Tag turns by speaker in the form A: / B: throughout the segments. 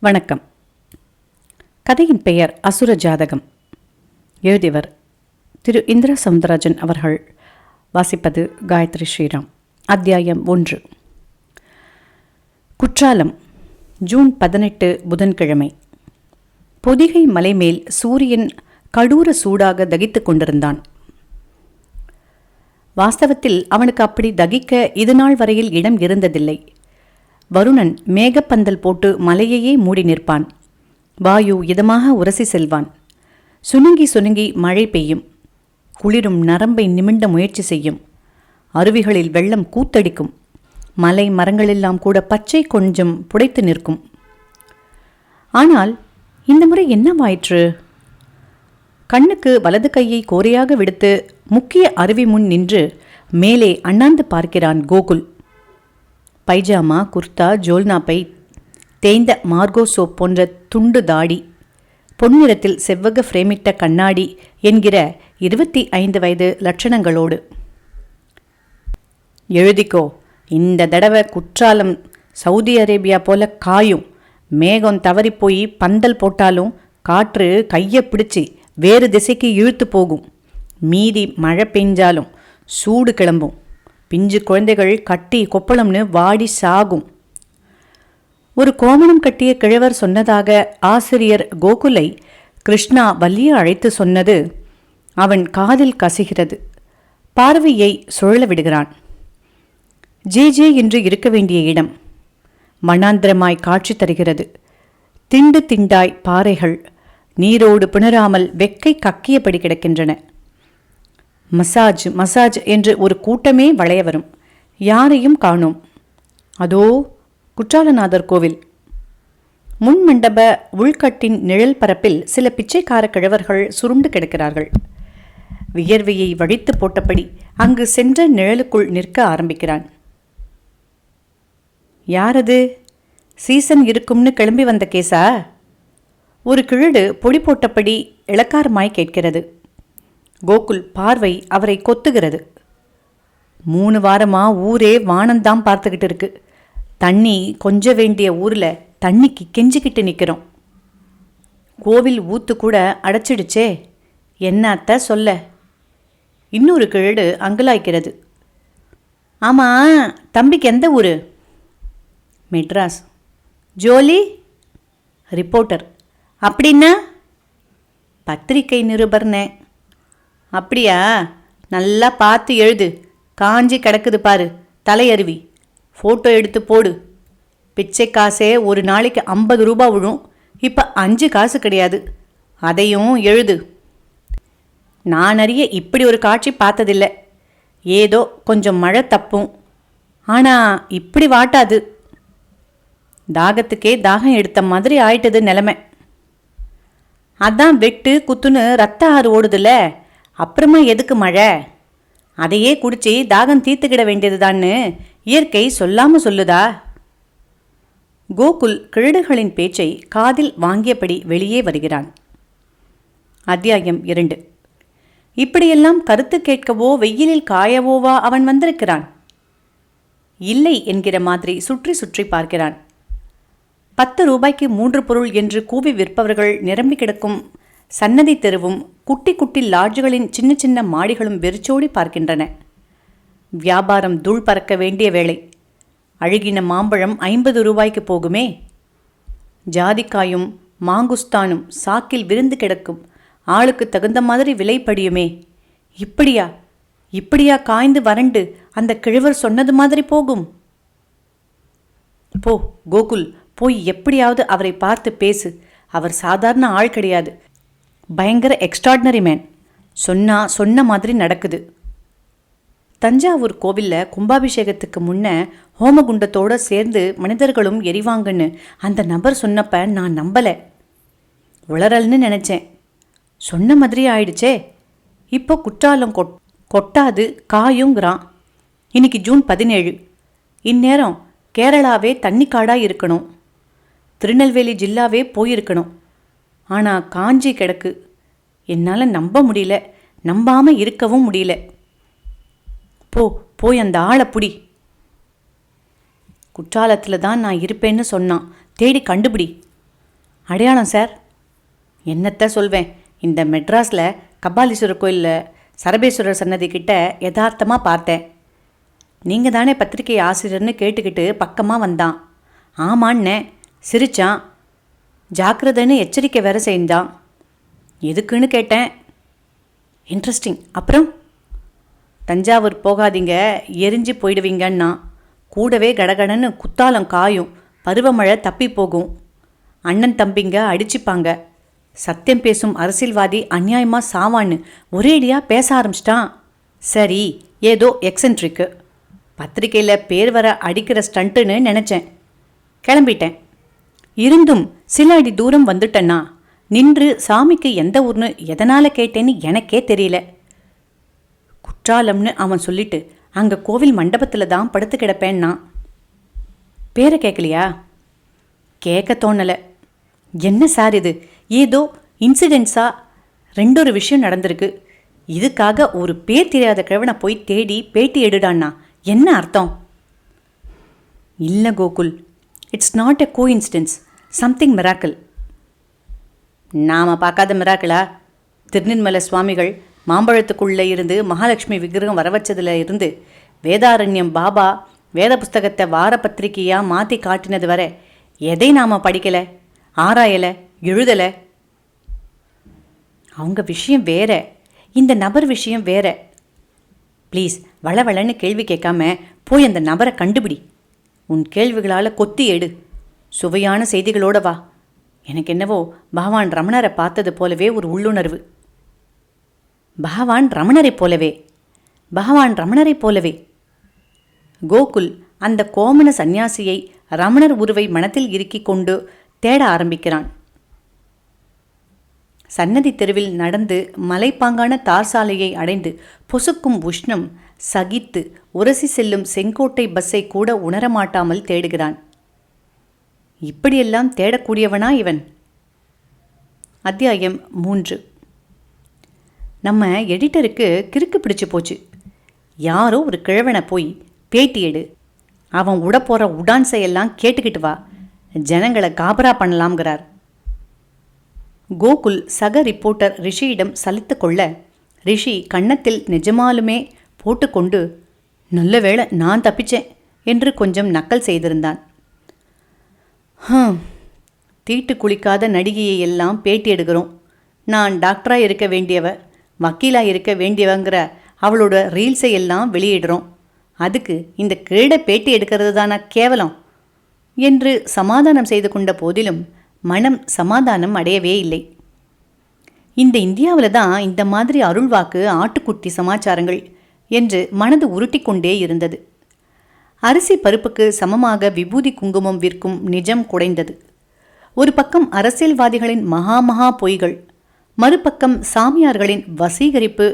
A: வணக்கம். கதையின் பெயர் அசுர ஜாதகம். எழுதியவர் திரு இந்திரா சவுந்தரராஜன் அவர்கள். வாசிப்பது காயத்ரி ஸ்ரீராம். அத்தியாயம் 1. குற்றாலம். ஜூன் 18 புதன்கிழமை. பொதிகை மலைமேல் சூரியன் கடூர சூடாக தகித்துக் கொண்டிருந்தான். வாஸ்தவத்தில் அவனுக்கு அப்படி தகிக்க இதுநாள் வரையில் இடம் இருந்ததில்லை. வருணன் மேகப்பந்தல் போட்டு மலையையே மூடி நிற்பான். வாயு இதமாக உரசி செல்வான். சுனுங்கி சுனுங்கி மழை பெய்யும். குளிரும் நரம்பை நிமிண்ட முயற்சி செய்யும். அருவிகளில் வெள்ளம் கூத்தடிக்கும். மலை மரங்களெல்லாம் கூட பச்சை கொஞ்சம் புடைத்து நிற்கும். ஆனால் இந்த முறை என்னவாயிற்று? கண்ணுக்கு வலது கையை கோரையாக விடுத்து முக்கிய அருவி முன் நின்று மேலே அண்ணாந்து பார்க்கிறான் கோகுல். பைஜாமா, குர்தா, ஜோல்னாப்பை, தேய்ந்த மார்கோ சோப் போன்ற துண்டு தாடி, பொன்னிறத்தில் செவ்வக ஃப்ரேமிட்ட கண்ணாடி என்கிற 25 வயது லட்சணங்களோடு. எழுதிக்கோ, இந்த தடவை குற்றாலம் சவுதி அரேபியா போல காயும். மேகம் தவறிப்போய் பந்தல் போட்டாலும் காற்று கையை பிடிச்சி வேறு திசைக்கு இழுத்து போகும். மீதி மழை பெஞ்சாலும் சூடு கிளம்பும். பிஞ்சு குழந்தைகள் கட்டி கொப்பளம்னு வாடி சாகும். ஒரு கோமணம் கட்டிய கிழவர் சொன்னதாக ஆசிரியர் கோகுலை கிருஷ்ணா வலிய அழைத்து சொன்னது அவன் காதில் கசிகிறது. பார்வையை சுழல விடுகிறான். ஜே என்று இருக்க வேண்டிய இடம் மண்ணாந்திரமாய் காட்சி தருகிறது. திண்டு திண்டாய் பாறைகள் நீரோடு பிணராமல் வெக்கை கக்கியபடி கிடக்கின்றன. மசாஜ் மசாஜ் என்று ஒரு கூட்டமே வளைய வரும். யாரையும் காணோம். அதோ குற்றாலநாதர் கோவில். முன் மண்டப உள்கட்டின் நிழல் பரப்பில் சில பிச்சைக்கார கிழவர்கள் சுருண்டு கிடக்கிறார்கள். வியர்வையை வடித்து போட்டபடி அங்கு சென்ற நிழலுக்குள் நிற்க ஆரம்பிக்கிறான். யாரது? சீசன் இருக்கும்னு கிளம்பி வந்த கேசா? ஒரு கிழடு பொடி போட்டபடி இளக்காரமாய் கேட்கிறது. கோகுல் பார்வை அவரை கொத்துகிறது. 3 வாரமா ஊரே வானந்தாம் பார்த்துக்கிட்டு இருக்கு. தண்ணி கொஞ்ச வேண்டிய ஊரில் தண்ணிக்கு கெஞ்சிக்கிட்டு நிற்கிறோம். கோவில் ஊத்து கூட அடைச்சிடுச்சே, என்னத்த சொல்ல? இன்னொரு கிழடு அங்கலாய்க்கிறது. ஆமாம், தம்பிக்கு எந்த ஊர்? மெட்ராஸ். ஜோலி? ரிப்போர்ட்டர். அப்படின்னா? பத்திரிகை நிருபர்னே. அப்படியா? நல்லா பார்த்து எழுது. காஞ்சி கிடக்குது பாரு தலையருவி. ஃபோட்டோ எடுத்து போடு. பிச்சை காசே ஒரு நாளைக்கு 50 ரூபா விழும். இப்போ 5 காசு கிடையாது. அதையும் எழுது. நான் அறிய இப்படி ஒரு காட்சி பார்த்ததில்லை. ஏதோ கொஞ்சம் மழை தப்பும். ஆனால் இப்படி வாட்டாது. தாகத்துக்கே தாகம் எடுத்த மாதிரி ஆயிட்டது நிலைமை. அதான் வெட்டு குத்துன்னு ரத்த ஆறு ஓடுதுல்ல, அப்புறமா எதுக்கு மழை? அதையே குடிச்சு தாகம் தீர்த்துக்கிட வேண்டியதுதான்னு இயற்கை சொல்லாமல் சொல்லுதா? கோகுல் கிழடுகளின் பேச்சை காதில் வாங்கியபடி வெளியே வருகிறான். அத்தியாயம் 2. இப்படியெல்லாம் கருத்து கேட்கவோ வெயிலில் காயவோவா அவன் வந்திருக்கிறான்? இல்லை என்கிற மாதிரி சுற்றி சுற்றி பார்க்கிறான். 10 ரூபாய்க்கு 3 பொருள் என்று கூவி விற்பவர்கள் நிரம்பி கிடக்கும் சன்னதி தெருவும் குட்டி குட்டி லாட்ஜுகளின் சின்ன சின்ன மாடிகளும் வெறிச்சோடி பார்க்கின்றன. வியாபாரம் தூள் பறக்க வேண்டிய வேளை. அழுகின மாம்பழம் 50 ரூபாய்க்கு போகுமே. ஜாதிக்காயும் மாங்குஸ்தானும் சாக்கில் விருந்து கிடக்கும். ஆளுக்கு தகுந்த மாதிரி விலை படியுமே. இப்படியா காய்ந்து வறண்டு அந்த கிழவர் சொன்னது மாதிரி போகும்? போ கோகுல், போய் எப்படியாவது அவரை பார்த்து பேசு. அவர் சாதாரண ஆள் கிடையாது. பயங்கர எக்ஸ்ட்ராடினரி மேன். சொன்ன மாதிரி நடக்குது. தஞ்சாவூர் கோவிலில் கும்பாபிஷேகத்துக்கு முன்ன ஹோமகுண்டத்தோடு சேர்ந்து மனிதர்களும் எரிவாங்கன்னு அந்த நபர் சொன்னப்ப நான் நம்பலை. உளறல்னு நினச்சேன். சொன்ன மாதிரி ஆயிடுச்சே. இப்போ குற்றாலம் கொட்டாது காயுங்கிறான். இன்னைக்கு ஜூன் 17. இந்நேரம் கேரளாவே தண்ணிக்காடாக இருக்கணும். திருநெல்வேலி ஜில்லாவே போயிருக்கணும். ஆனால் காஞ்சி கிடக்கு. என்னால் நம்ப முடியல. நம்பாமல் இருக்கவும் முடியல. போய் அந்த ஆளை புடி. குற்றாலத்தில் தான் நான் இருப்பேன்னு சொன்னான். தேடி கண்டுபிடி. அடையாளம் சார்? என்னத்த சொல்வேன், இந்த மெட்ராஸில் கபாலீஸ்வரர் கோயிலில் சரபேஸ்வரர் சன்னதி கிட்ட யதார்த்தமாக பார்த்தேன். நீங்கள் தானே பத்திரிகை ஆசிரியர்னு கேட்டுக்கிட்டு பக்கமாக வந்தான். ஆமான்னே, சிரிச்சான். ஜாக்கிரதைன்னு எச்சரிக்கை வேற செஞ்சான். எதுக்குன்னு கேட்டேன். இன்ட்ரெஸ்டிங். அப்புறம்? தஞ்சாவூர் போகாதீங்க, எரிஞ்சு போயிடுவீங்கன்னா. கூடவே கடகடன்னு குத்தாலம் காயும், பருவமழை தப்பி போகும், அண்ணன் தம்பிங்க அடிச்சுப்பாங்க, சத்தியம் பேசும் அரசியல்வாதி அநியாயமாக சாவான்னு ஒரேடியாக பேச ஆரம்பிச்சிட்டான். சரி, ஏதோ எக்ஸென்ட்ரிக்கு, பத்திரிக்கையில் பேர் வர அடிக்கிற ஸ்டண்ட்டுன்னு நினச்சேன். கிளம்பிட்டேன். இருந்தும் சில அடி தூரம் வந்துட்டேன்னா நின்று சாமிக்கு எந்த ஊர்னு எதனால் கேட்டேன்னு எனக்கே தெரியல. குற்றாலம்னு அவன் சொல்லிட்டு அங்கே கோவில் மண்டபத்தில் தான் படுத்து கிடப்பேன்னா. பேரை கேட்கலையா? கேட்க தோணலை. என்ன சார் இது, ஏதோ இன்சிடென்ட்ஸாக ரெண்டொரு விஷயம் நடந்திருக்கு, இதுக்காக ஒரு பேர் தெரியாத கிழவனை போய் தேடி பேட்டி எடுடான்னா என்ன அர்த்தம்? இல்லை Gokul, it's not a coincidence, something miracle. நாம் பார்க்காத மிராக்கிளா? திருநெல்மலை சுவாமிகள் மாம்பழத்துக்குள்ளே இருந்து மகாலட்சுமி விக்கிரகம் வர வச்சதுல இருந்து வேதாரண்யம் பாபா வேத புஸ்தகத்தை வார பத்திரிகையாக மாற்றி காட்டினது வரை எதை நாம் படிக்கலை, ஆராயலை, எழுதலை? அவங்க விஷயம் வேற, இந்த நபர் விஷயம் வேற. ப்ளீஸ் வளவளன்னு கேள்வி கேட்காம போய் அந்த நபரை கண்டுபிடி. உன் கேள்விகளால் கொத்தி எடு. சுவையான செய்திகளோட வா. எனக்கு என்னவோ பகவான் ரமணரை பார்த்தது போலவே ஒரு உள்ளுணர்வு. பகவான் ரமணரை போலவே? பகவான் ரமணரை போலவே? கோகுல் அந்த கோமண சந்நியாசியை, ரமணர் உருவை மனத்தில் இறுக்கிக் கொண்டு தேட ஆரம்பிக்கிறான். சன்னதி தெருவில் நடந்து மலைப்பாங்கான தார் சாலையை அடைந்து பொசுக்கும் உஷ்ணம் சகித்து உரசி செல்லும் செங்கோட்டை பஸ்ஸை கூட உணரமாட்டாமல் தேடுகிறான். இப்படியெல்லாம் தேடக்கூடியவனா இவன்? அத்தியாயம் 3. நம்ம எடிட்டருக்கு கிறுக்கு பிடிச்சு போச்சு. யாரோ ஒரு கிழவனை போய் பேட்டி எடு, அவன் உட போகிற உடான்சையெல்லாம் கேட்டுக்கிட்டு வா, ஜனங்களை காபரா பண்ணலாம்ங்கிறார். கோகுல் சக ரிப்போர்ட்டர் ரிஷியிடம் சலித்து கொள்ள, ரிஷி கன்னத்தில் நிஜமாலுமே போட்டுக்கொண்டு நல்ல வேளை நான் தப்பிச்சேன் என்று கொஞ்சம் நக்கல் செய்திருந்தான். தீட்டு குளிக்காத நடிகையை எல்லாம் பேட்டி எடுக்கிறோம். நான் டாக்டராக இருக்க வேண்டியவ, வக்கீலாக இருக்க வேண்டியவங்கிற அவளோட ரீல்ஸை எல்லாம் வெளியிடுறோம். அதுக்கு இந்த கிரீட பேட்டி எடுக்கிறது தானா கேவலம் என்று சமாதானம் செய்து கொண்ட போதிலும் மனம் சமாதானம் அடையவே இல்லை. இந்த இந்தியாவில் தான் இந்த மாதிரி அருள்வாக்கு, ஆட்டுக்குட்டி சமாச்சாரங்கள் என்று மனது உருட்டிக்கொண்டே இருந்தது. அரிசி பருப்புக்கு சமமாக விபூதி குங்குமம் விற்கும் நிஜம் குடைந்தது. ஒரு பக்கம் அரசியல்வாதிகளின் மகா பொய்கள், மறுபக்கம் சாமியார்களின் வசீகரிப்பு.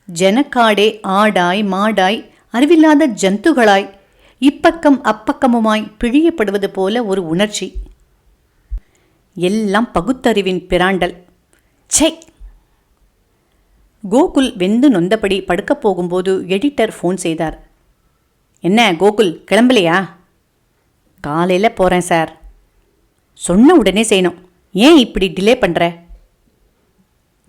A: ஜனக்காடே ஆடாய் மாடாய் அறிவில்லாத ஜந்துகளாய் இப்பக்கம் அப்பக்கமுமாய் பிழியப்படுவது போல ஒரு உணர்ச்சி. எல்லாம் பகுத்தறிவின் பிராண்டல். சை! கோகுல் வெந்து நொந்தபடி படுக்கப் போகும்போது எடிட்டர் ஃபோன் செய்தார். என்ன கோகுல், கிளம்பலையா? காலையில் போகிறேன் சார். சொன்ன உடனே செய்யணும், ஏன் இப்படி டிலே பண்ணுற?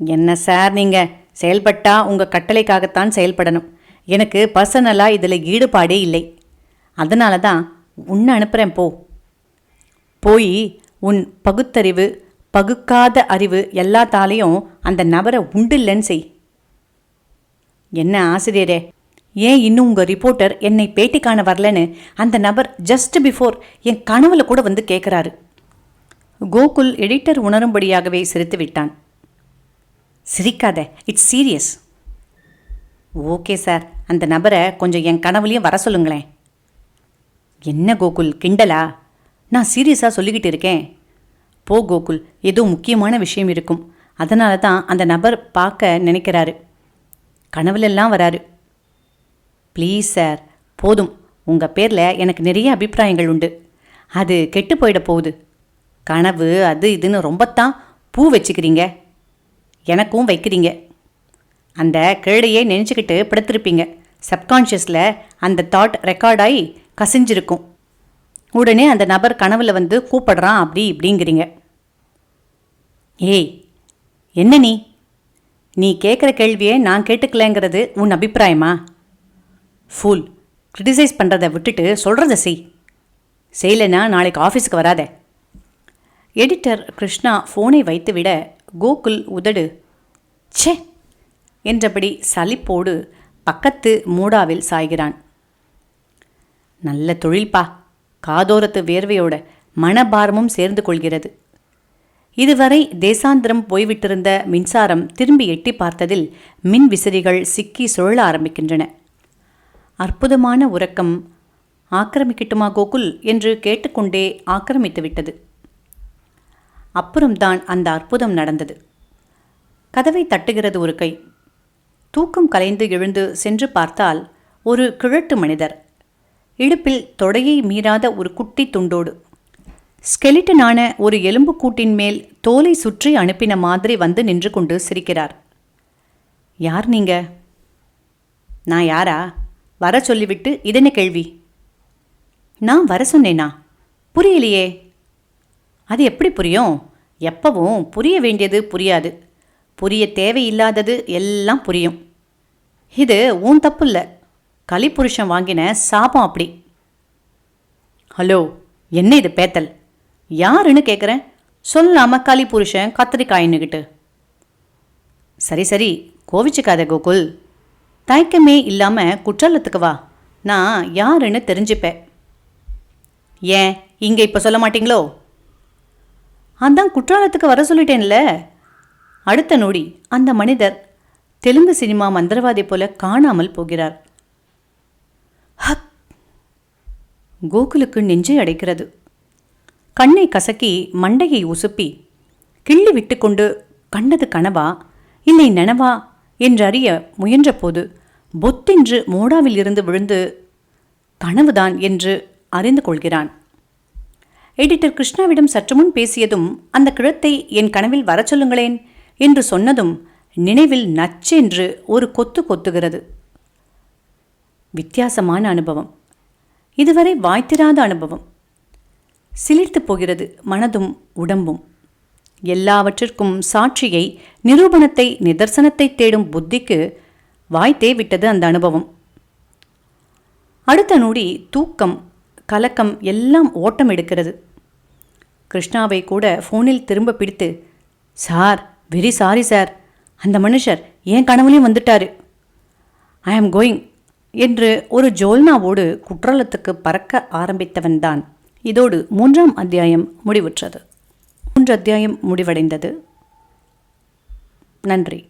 A: என்ன சார், நீங்கள் செயல்பட்டா உங்கள் கட்டளைக்காகத்தான் செயல்படணும். எனக்கு பர்சனலாக இதில் ஈடுபாடே இல்லை. அதனால தான் உன்னை அனுப்புகிறேன். போய் உன் பகுத்தறிவு, பகுக்காத அறிவு எல்லாத்தாலையும் அந்த நபரை உண்டில்லைன்னு செய். என்ன ஆசிரியரே, ஏன் இன்னும் உங்கள் ரிப்போர்ட்டர் என்னை பேட்டி காண வரலன்னு அந்த நபர் ஜஸ்ட் பிஃபோர் என் கனவுல கூட வந்து கேட்குறாரு. கோகுல் எடிட்டர் உணரும்படியாகவே சிரித்து விட்டான். சிரிக்காத, இட்ஸ் சீரியஸ். ஓகே சார், அந்த நபரை கொஞ்சம் என் கனவுலையும் வர சொல்லுங்களேன். என்ன கோகுல், கிண்டலா? நான் சீரியஸாக சொல்லிக்கிட்டு இருக்கேன். போ கோகுல், ஏதோ முக்கியமான விஷயம் இருக்கும், அதனால தான் அந்த நபர் பார்க்க நினைக்கிறாரு, கனவுலெல்லாம் வராரு. ப்ளீஸ் சார், போதும். உங்கள் பேரில் எனக்கு நிறைய அபிப்பிராயங்கள் உண்டு, அது கெட்டு போயிட போகுது. கனவு அது இதுன்னு ரொம்பத்தான் பூ வச்சுக்கிறீங்க, எனக்கும் வைக்கிறீங்க. அந்த கேடையே நினச்சிக்கிட்டு படுத்திருப்பீங்க. சப்கான்ஷியஸில் அந்த தாட் ரெக்கார்டாகி கசிஞ்சிருக்கும். உடனே அந்த நபர் கனவில் வந்து கூப்பிடுறான் அப்படி இப்படிங்கிறீங்க. ஏய், என்ன நீ கேட்குற கேள்வியை நான் கேட்டுக்கலங்கிறது உன் அபிப்பிராயமா? ஃபூல், கிரிட்டிசைஸ் பண்ணுறதை விட்டுட்டு சொல்கிறத செய்யலைன்னா நாளைக்கு ஆஃபீஸுக்கு வராத. எடிட்டர் கிருஷ்ணா ஃபோனை வைத்துவிட கோகுல் உதடு ச்சே என்றபடி சலிப்போடு பக்கத்து மூடாவில் சாய்கிறான். நல்ல தொழில்பா. காதோரத்து வேர்வையோட மனபாரமும் சேர்ந்து கொள்கிறது. இதுவரை தேசாந்திரம் போய்விட்டிருந்த மின்சாரம் திரும்பி எட்டி பார்த்ததில் மின் விசிறிகள் சிக்கி சுழல ஆரம்பிக்கின்றன. அற்புதமான உறக்கம் ஆக்கிரமிக்கட்டுமா கோகுல் என்று கேட்டுக்கொண்டே ஆக்கிரமித்து விட்டது. அப்புறம்தான் அந்த அற்புதம் நடந்தது. கதவை தட்டுகிறது ஒரு கை. தூக்கம் கலைந்து எழுந்து சென்று பார்த்தால் ஒரு கிழட்டு மனிதர், இடுப்பில் தொடையை மீறாத ஒரு குட்டி துண்டோடு, ஸ்கெலிட்டனான ஒரு எலும்புக்கூட்டின் மேல் தோலை சுற்றி அனுப்பின மாதிரி வந்து நின்று கொண்டு சிரிக்கிறார். யார் நீங்க? நான் யாரா? வர சொல்லிவிட்டு இதென்ன கேள்வி? நான் வர சொன்னேனா? புரியலையே. அது எப்படி புரியும்? எப்பவும் புரிய வேண்டியது புரியாது, புரிய தேவையில்லாதது எல்லாம் புரியும். இது உன் தப்பு இல்லை, கலிப்புருஷன் வாங்கின சாபம் அப்படி. ஹலோ, என்ன இது பேத்தல்? யாருன்னு கேட்குறேன், சொல்லாமல் கலிப்புருஷன் கத்திரிக்காயின்னுக்கிட்டு. சரி சரி, கோவிச்சுக்காத கோகுல். தயக்கமே இல்லாமல் குற்றாலத்துக்கு வா, நான் யாருன்னு தெரிஞ்சுப்பேன். ஏன் இங்கே இப்போ சொல்ல மாட்டீங்களோ? அதான் குற்றாலத்துக்கு வர சொல்லிட்டேன்ல. அடுத்த நொடி அந்த மனிதர் தெலுங்கு சினிமா மந்திரவாதி போல காணாமல் போகிறார். ஹக்! கோகுலுக்கு நெஞ்சை அடைக்கிறது. கண்ணை கசக்கி மண்டையை உசுப்பி கிள்ளி விட்டு கொண்டு கண்டது கனவா இல்லை நனவா என்றறிய முயன்றபோது பொத்தென்று மோடாவில் இருந்து விழுந்து கனவுதான் என்று அறிந்து கொள்கிறான். எடிட்டர் கிருஷ்ணாவிடம் சற்று முன் பேசியதும் அந்த கிழத்தை என் கனவில் வர சொல்லுங்களேன் என்று சொன்னதும் நினைவில் நச்சென்று ஒரு கொத்து கொத்துகிறது. வித்தியாசமான அனுபவம், இதுவரை வாய்த்திராத அனுபவம். சிலிர்த்து போகிறது மனதும் உடம்பும். எல்லாவற்றிற்கும் சாட்சியை, நிரூபணத்தை, நிதர்சனத்தை தேடும் புத்திக்கு வாய்த்தே விட்டது அந்த அனுபவம். அடுத்த நொடி தூக்கம், கலக்கம் எல்லாம் ஓட்டம் எடுக்கிறது. கிருஷ்ணாவை கூட ஃபோனில் திரும்ப பிடித்து, சார், வெரி சாரி சார், அந்த மனுஷர் என் கனவுலையும் வந்துட்டாரு, ஐ ஆம் கோயிங் என்று ஒரு ஜோல்னாவோடு குற்றாலத்துக்கு பறக்க ஆரம்பித்தவன்தான். இதோடு 3ஆம் அத்தியாயம் முடிவுற்றது. 3 அத்தியாயம் முடிவடைந்தது. நன்றி.